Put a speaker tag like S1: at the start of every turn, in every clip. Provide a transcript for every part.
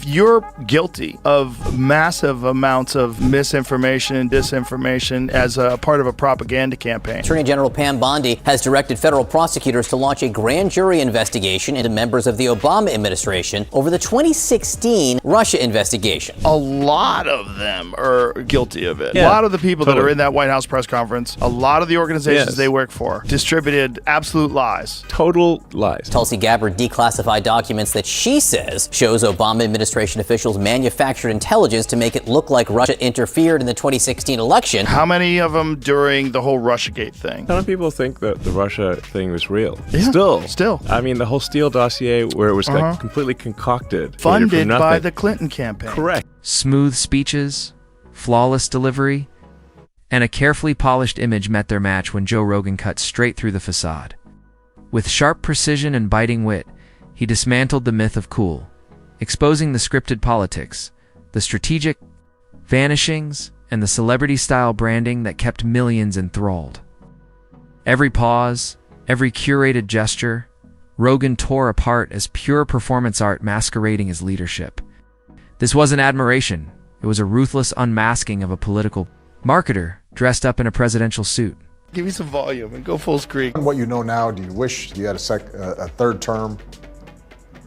S1: you're guilty of massive amounts of misinformation and disinformation as a part of a propaganda campaign.
S2: Attorney General Pam Bondi has directed federal prosecutors to launch a grand jury investigation into members of the Obama administration over the 2016 Russia investigation.
S1: A lot of them are guilty of it.
S3: Yeah,
S1: a lot of the people that are in that White House press conference, a lot of the organizations they work for, distributed absolute lies.
S3: Total lies.
S2: Tulsi Gabbard declassified documents that she says shows Obama administration officials manufactured intelligence to make it look like Russia interfered in the 2016 election.
S1: How many of them during the whole Russiagate thing?
S3: A ton of people think that the Russia thing was real.
S1: Yeah, still.
S3: I mean, the whole Steele dossier where it was like completely concocted.
S1: Funded by the Clinton campaign.
S3: Correct.
S4: Smooth speeches, flawless delivery, and a carefully polished image met their match when Joe Rogan cut straight through the facade. With sharp precision and biting wit, he dismantled the myth of cool, exposing the scripted politics, the strategic vanishings, and the celebrity-style branding that kept millions enthralled. Every pause, every curated gesture, Rogan tore apart as pure performance art masquerading as leadership. This wasn't admiration, it was a ruthless unmasking of a political marketer dressed up in a presidential suit.
S1: Give me some volume and go full screen.
S5: What you know now, do you wish you had a third term?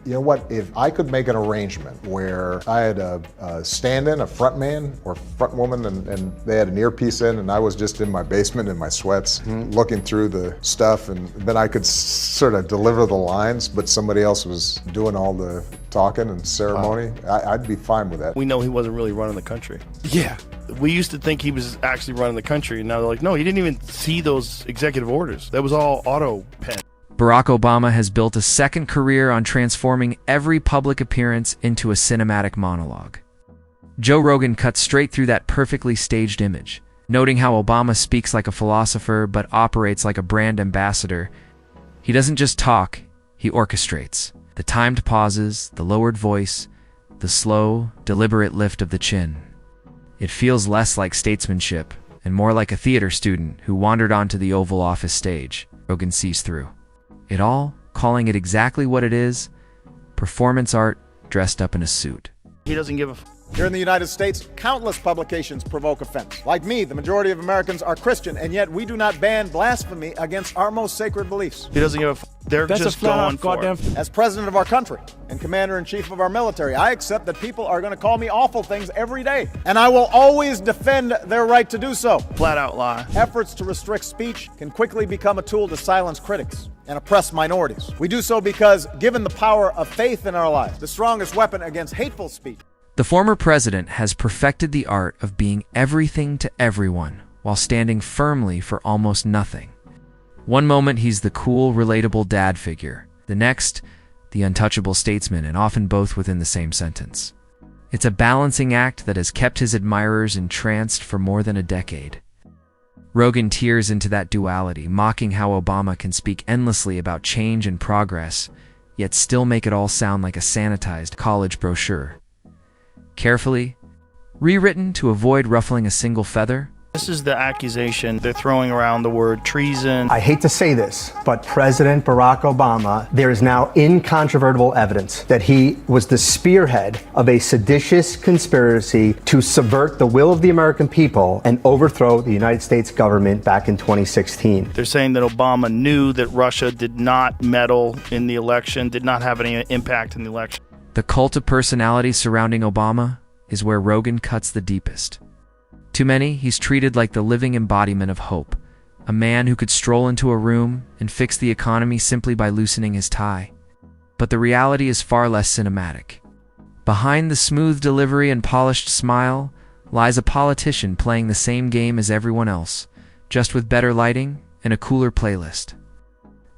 S5: You know what, if I could make an arrangement where I had a stand-in, a front man or front woman, and they had an earpiece in and I was just in my basement in my sweats looking through the stuff, and then I could sort of deliver the lines, but somebody else was doing all the talking and ceremony, I'd be fine with that.
S1: We know he wasn't really running the country.
S3: Yeah.
S1: We used to think he was actually running the country, and now they're like, no, he didn't even see those executive orders. That was all auto pen.
S4: Barack Obama has built a second career on transforming every public appearance into a cinematic monologue. Joe Rogan cut straight through that perfectly staged image, noting how Obama speaks like a philosopher but operates like a brand ambassador. He doesn't just talk, he orchestrates. The timed pauses, the lowered voice, the slow, deliberate lift of the chin. It feels less like statesmanship and more like a theater student who wandered onto the Oval Office stage. Rogan sees through it all, calling it exactly what it is: performance art dressed up in a suit.
S1: He doesn't give a
S6: Here in the United States, countless publications provoke offense. Like me, the majority of Americans are Christian, and yet we do not ban blasphemy against our most sacred beliefs.
S1: He doesn't give a They're just going for it.
S6: As president of our country and commander-in-chief of our military, I accept that people are going to call me awful things every day, and I will always defend their right to do so.
S1: Flat out lie.
S6: Efforts to restrict speech can quickly become a tool to silence critics and oppress minorities. We do so because, given the power of faith in our lives, the strongest weapon against hateful speech.
S4: The former president has perfected the art of being everything to everyone while standing firmly for almost nothing. One moment he's the cool, relatable dad figure. The next, the untouchable statesman, and often both within the same sentence. It's a balancing act that has kept his admirers entranced for more than a decade. Rogan tears into that duality, mocking how Obama can speak endlessly about change and progress, yet still make it all sound like a sanitized college brochure. Carefully rewritten to avoid ruffling a single feather.
S1: This is the accusation. They're throwing around the word treason.
S7: I hate to say this, but President Barack Obama, there is now incontrovertible evidence that he was the spearhead of a seditious conspiracy to subvert the will of the American people and overthrow the United States government back in 2016.
S1: They're saying that Obama knew that Russia did not meddle in the election, did not have any impact in the election.
S4: The cult of personality surrounding Obama is where Rogan cuts the deepest. To many, he's treated like the living embodiment of hope, a man who could stroll into a room and fix the economy simply by loosening his tie. But the reality is far less cinematic. Behind the smooth delivery and polished smile lies a politician playing the same game as everyone else, just with better lighting and a cooler playlist.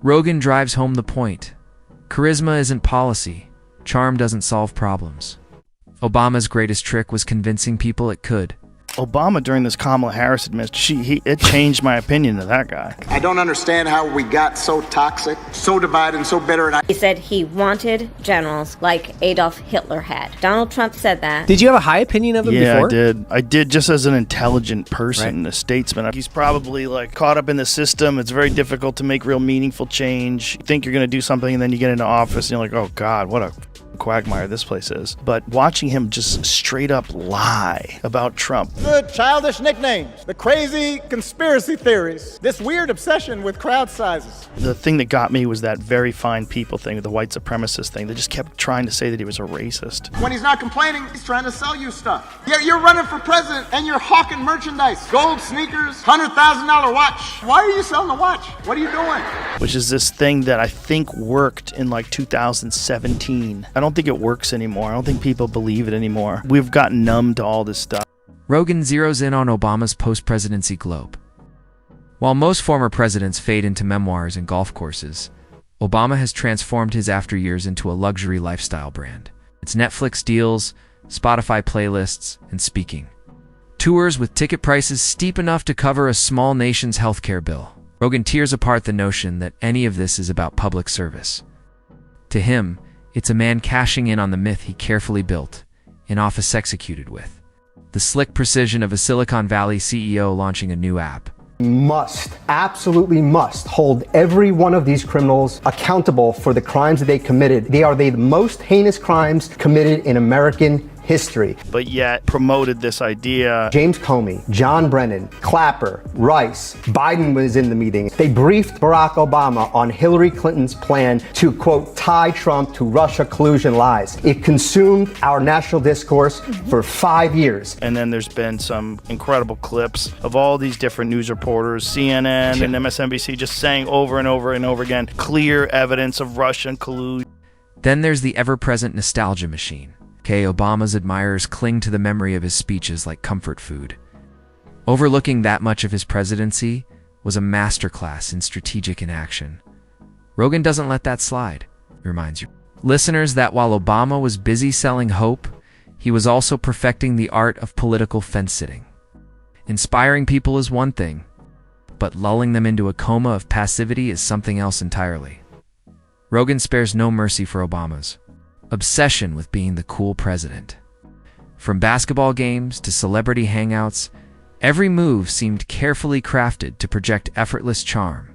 S4: Rogan drives home the point. Charisma isn't policy. Charm doesn't solve problems. Obama's greatest trick was convincing people it could.
S1: Obama, during this Kamala Harris administration, it changed my opinion of that guy.
S8: I don't understand how we got so toxic, so divided, and so bitter.
S9: He said he wanted generals like Adolf Hitler had. Donald Trump said that.
S10: Did you have a high opinion of him before?
S1: Yeah, I did. I did, just as an intelligent person, a statesman. He's probably like caught up in the system. It's very difficult to make real meaningful change. You think you're going to do something, and then you get into office, and you're like, oh God, what a quagmire this place is. But watching him just straight up lie about Trump.
S6: The childish nicknames, the crazy conspiracy theories, this weird obsession with crowd sizes.
S1: The thing that got me was that very fine people thing, the white supremacist thing. They just kept trying to say that he was a racist.
S8: When he's not complaining, he's trying to sell you stuff. You're running for president and you're hawking merchandise. Gold sneakers, $100,000 watch. Why are you selling the watch? What are you doing?
S1: Which is this thing that I think worked in like 2017. I don't think it works anymore. I don't think people believe it anymore. We've gotten numb to all this stuff.
S4: Rogan zeroes in on Obama's post-presidency globe. While most former presidents fade into memoirs and golf courses, Obama has transformed his after years into a luxury lifestyle brand. It's Netflix deals, Spotify playlists, and speaking. Tours with ticket prices steep enough to cover a small nation's healthcare bill. Rogan tears apart the notion that any of this is about public service. To him, it's a man cashing in on the myth he carefully built, in office executed with. The slick precision of a Silicon Valley CEO launching a new app.
S7: Must, absolutely must, hold every one of these criminals accountable for the crimes that they committed. They are the most heinous crimes committed in American history.
S1: But yet promoted this idea.
S7: James Comey, John Brennan, Clapper, Rice, Biden was in the meeting. They briefed Barack Obama on Hillary Clinton's plan to, quote, tie Trump to Russia collusion lies. It consumed our national discourse for 5 years.
S1: And then there's been some incredible clips of all these different news reporters, CNN and MSNBC, just saying over and over and over again, clear evidence of Russian collusion.
S4: Then there's the ever-present nostalgia machine. Obama's admirers cling to the memory of his speeches like comfort food. Overlooking that much of his presidency was a masterclass in strategic inaction. Rogan doesn't let that slide, reminds you. Listeners that while Obama was busy selling hope, he was also perfecting the art of political fence-sitting. Inspiring people is one thing, but lulling them into a coma of passivity is something else entirely. Rogan spares no mercy for Obama's obsession with being the cool president. From basketball games to celebrity hangouts, every move seemed carefully crafted to project effortless charm.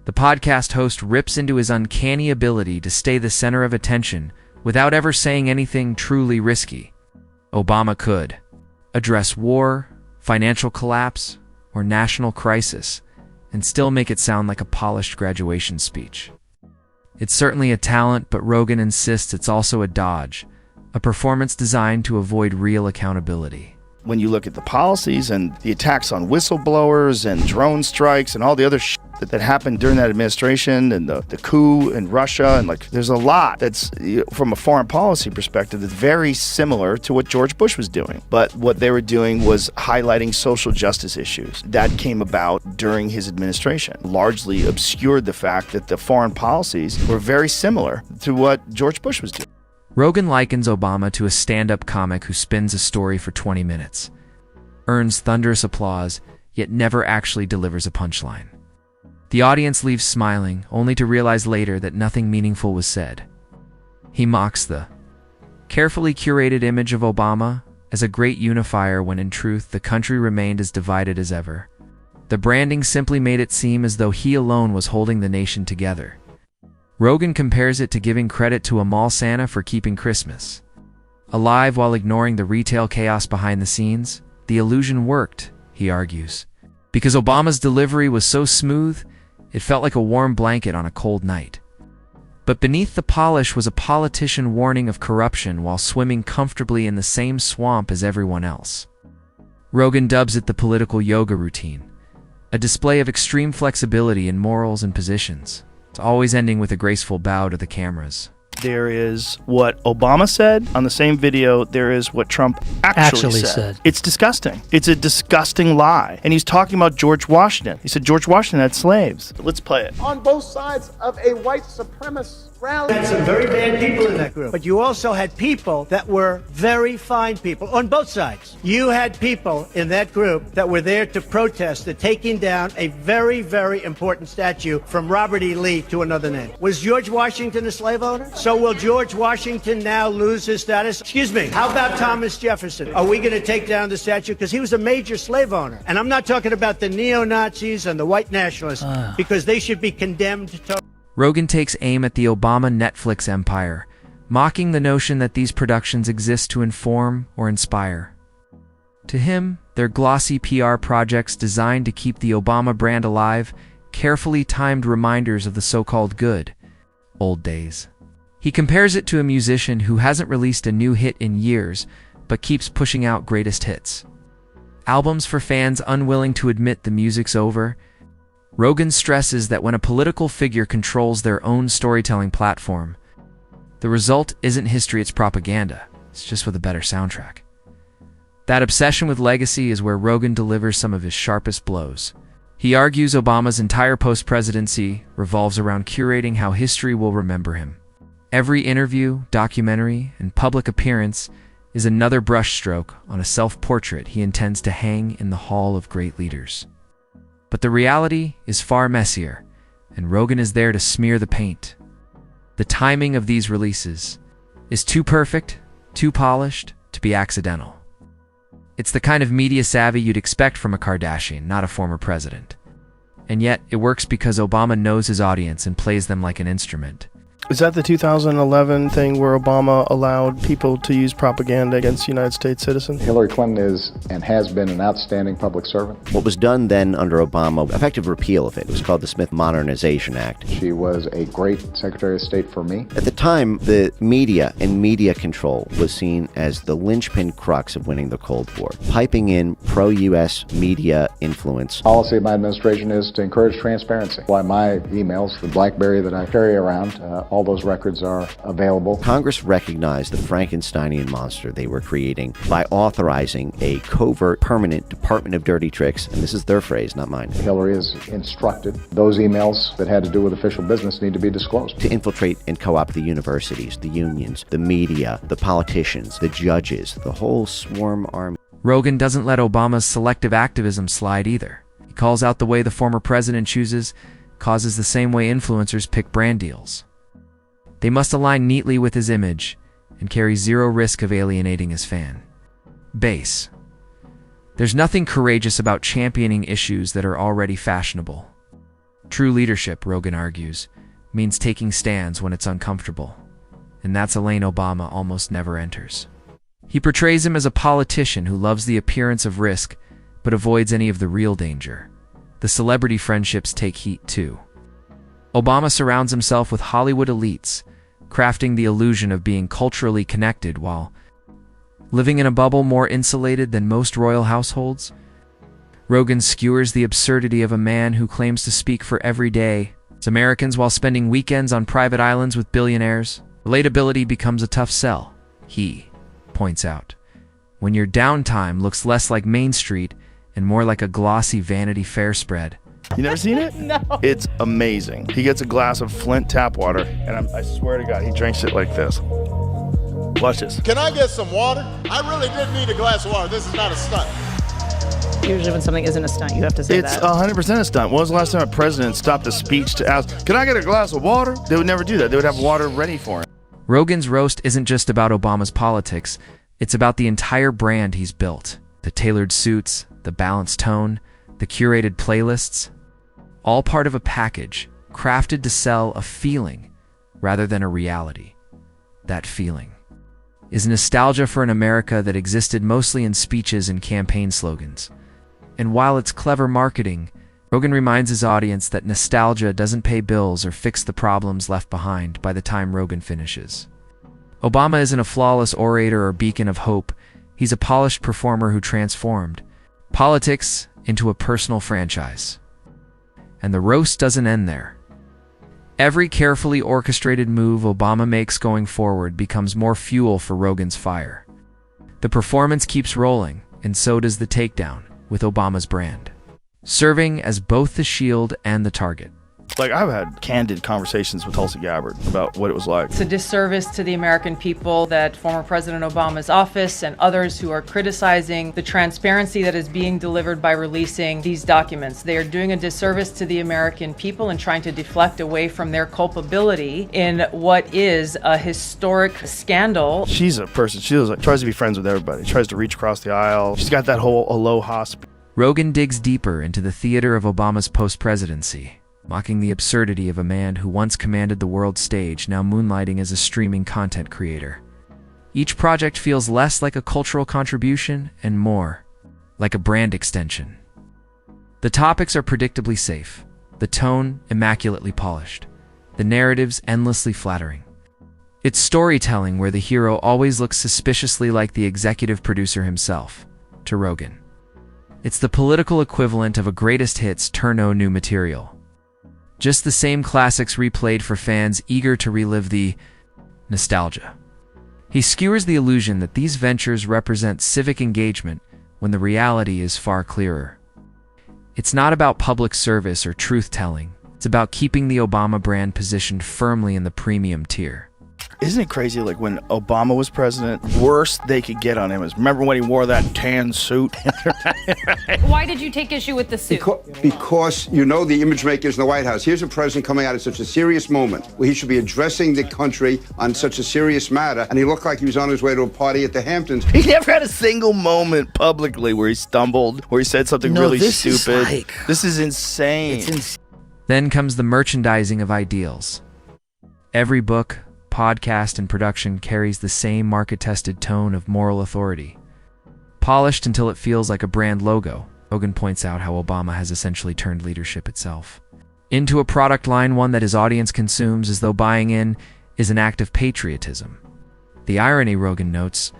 S4: The podcast host rips into his uncanny ability to stay the center of attention without ever saying anything truly risky. Obama could address war, financial collapse, or national crisis, and still make it sound like a polished graduation speech. It's certainly a talent, but Rogan insists it's also a dodge, a performance designed to avoid real accountability.
S1: When you look at the policies and the attacks on whistleblowers and drone strikes and all the other shit that happened during that administration and the coup in Russia, and like there's a lot that's, from a foreign policy perspective, that's very similar to what George Bush was doing. But what they were doing was highlighting social justice issues that came about during his administration, largely obscured the fact that the foreign policies were very similar to what George Bush was doing.
S4: Rogan likens Obama to a stand-up comic who spins a story for 20 minutes, earns thunderous applause, yet never actually delivers a punchline. The audience leaves smiling, only to realize later that nothing meaningful was said. He mocks the carefully curated image of Obama as a great unifier when in truth the country remained as divided as ever. The branding simply made it seem as though he alone was holding the nation together. Rogan compares it to giving credit to a mall Santa for keeping Christmas alive while ignoring the retail chaos behind the scenes. The illusion worked, he argues, because Obama's delivery was so smooth, it felt like a warm blanket on a cold night. But beneath the polish was a politician warning of corruption while swimming comfortably in the same swamp as everyone else. Rogan dubs it the political yoga routine, a display of extreme flexibility in morals and positions, always ending with a graceful bow to the cameras.
S1: There is what Obama said on the same video. There is what Trump actually said. It's disgusting. It's a disgusting lie. And he's talking about George Washington. He said George Washington had slaves. Let's play it.
S6: On both sides of a white supremacist rally.
S10: You had some very bad people in that group, but you also had people that were very fine people on both sides. You had people in that group that were there to protest the taking down a very, very important statue from Robert E. Lee to another name. Was George Washington a slave owner? So will George Washington now lose his status? Excuse me, how about Thomas Jefferson? Are we going to take down the statue? Because he was a major slave owner. And I'm not talking about the neo-Nazis and the white nationalists, because they should be condemned to...
S4: Rogan takes aim at the Obama Netflix empire, mocking the notion that these productions exist to inform or inspire. To him, they're glossy PR projects designed to keep the Obama brand alive, carefully timed reminders of the so-called good old days. He compares it to a musician who hasn't released a new hit in years, but keeps pushing out greatest hits. Albums for fans unwilling to admit the music's over. Rogan stresses that when a political figure controls their own storytelling platform, the result isn't history, it's propaganda. It's just with a better soundtrack. That obsession with legacy is where Rogan delivers some of his sharpest blows. He argues Obama's entire post-presidency revolves around curating how history will remember him. Every interview, documentary, and public appearance is another brushstroke on a self-portrait he intends to hang in the Hall of Great Leaders. But the reality is far messier, and Rogan is there to smear the paint. The timing of these releases is too perfect, too polished, to be accidental. It's the kind of media savvy you'd expect from a Kardashian, not a former president. And yet, it works because Obama knows his audience and plays them like an instrument.
S1: Is that the 2011 thing where Obama allowed people to use propaganda against United States citizens?
S5: Hillary Clinton is and has been an outstanding public servant.
S11: What was done then under Obama, effective repeal of it, was called the Smith Modernization Act.
S5: She was a great Secretary of State for me.
S11: At the time, the media and media control was seen as the linchpin crux of winning the Cold War, piping in pro-U.S. media influence.
S5: Policy of my administration is to encourage transparency. Why my emails, the BlackBerry that I carry around, all those records are available.
S11: Congress recognized the Frankensteinian monster they were creating by authorizing a covert, permanent Department of Dirty Tricks, and this is their phrase, not mine.
S5: Hillary is instructed those emails that had to do with official business need to be disclosed.
S11: To infiltrate and co-opt the universities, the unions, the media, the politicians, the judges, the whole swarm army.
S4: Rogan doesn't let Obama's selective activism slide either. He calls out the way the former president chooses, causes the same way influencers pick brand deals. They must align neatly with his image and carry zero risk of alienating his fan base. There's nothing courageous about championing issues that are already fashionable. True leadership, Rogan argues, means taking stands when it's uncomfortable, and that's a lane Obama almost never enters. He portrays him as a politician who loves the appearance of risk but avoids any of the real danger. The celebrity friendships take heat too. Obama surrounds himself with Hollywood elites, crafting the illusion of being culturally connected while living in a bubble more insulated than most royal households. Rogan skewers the absurdity of a man who claims to speak for everyday Americans while spending weekends on private islands with billionaires. Relatability becomes a tough sell, he points out, when your downtime looks less like Main Street and more like a glossy Vanity Fair spread.
S1: You never seen it?
S12: No.
S1: It's amazing. He gets a glass of Flint tap water, and I swear to God, he drinks it like this. Watch this.
S8: Can I get some water? I really did need a glass of water. This is not a stunt.
S12: Usually when something isn't a stunt, you have to say
S1: It's
S12: that.
S1: 100% a stunt. When was the last time a president stopped a speech to ask, can I get a glass of water? They would never do that. They would have water ready for him.
S4: Rogan's roast isn't just about Obama's politics, it's about the entire brand he's built. The tailored suits, the balanced tone, the curated playlists, all part of a package crafted to sell a feeling rather than a reality. That feeling is nostalgia for an America that existed mostly in speeches and campaign slogans. And while it's clever marketing, Rogan reminds his audience that nostalgia doesn't pay bills or fix the problems left behind by the time Rogan finishes. Obama isn't a flawless orator or beacon of hope. He's a polished performer who transformed politics into a personal franchise. And the roast doesn't end there. Every carefully orchestrated move Obama makes going forward becomes more fuel for Rogan's fire. The performance keeps rolling, and so does the takedown, with Obama's brand, serving as both the shield and the target.
S1: Like, I've had candid conversations with Tulsi Gabbard about what it was like.
S12: It's a disservice to the American people that former President Obama's office and others who are criticizing the transparency that is being delivered by releasing these documents. They are doing a disservice to the American people and trying to deflect away from their culpability in what is a historic scandal.
S1: She's a person, tries to be friends with everybody, tries to reach across the aisle. She's got that whole aloha spirit.
S4: Rogan digs deeper into the theater of Obama's post-presidency. mocking the absurdity of a man who once commanded the world stage, now moonlighting as a streaming content creator. Each project feels less like a cultural contribution and more like a brand extension. The topics are predictably safe, the tone immaculately polished, the narratives endlessly flattering. It's storytelling where the hero always looks suspiciously like the executive producer himself, to Rogan. It's the political equivalent of a greatest hits turn-o new material. Just the same classics replayed for fans eager to relive the nostalgia. He skewers the illusion that these ventures represent civic engagement when the reality is far clearer. It's not about public service or truth-telling. It's about keeping the Obama brand positioned firmly in the premium tier.
S1: Isn't it crazy, like when Obama was president, worst they could get on him is, remember when he wore that tan suit?
S13: Why did you take issue with the suit?
S14: Because you know the image makers in the White House. Here's a president coming out at such a serious moment where he should be addressing the country on such a serious matter, and he looked like he was on his way to a party at the Hamptons.
S1: He never had a single moment publicly where he stumbled, where he said something really stupid. This is insane.
S4: Then comes the merchandising of ideals. Every book, podcast, and production carries the same market-tested tone of moral authority. Polished until it feels like a brand logo, Rogan points out how Obama has essentially turned leadership itself into a product line, one that his audience consumes as though buying in is an act of patriotism. The irony, Rogan notes,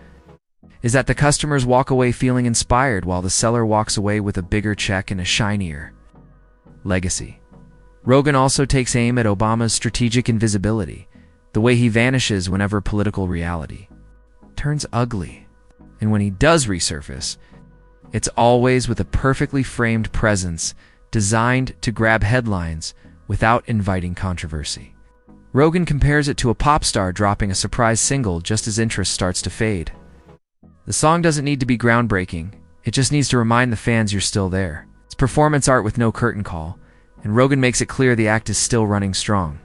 S4: is that the customers walk away feeling inspired while the seller walks away with a bigger check and a shinier legacy. Rogan also takes aim at Obama's strategic invisibility, the way he vanishes whenever political reality turns ugly. And when he does resurface, it's always with a perfectly framed presence designed to grab headlines without inviting controversy. Rogan compares it to a pop star dropping a surprise single just as interest starts to fade. The song doesn't need to be groundbreaking, it just needs to remind the fans you're still there. It's performance art with no curtain call, and Rogan makes it clear the act is still running strong.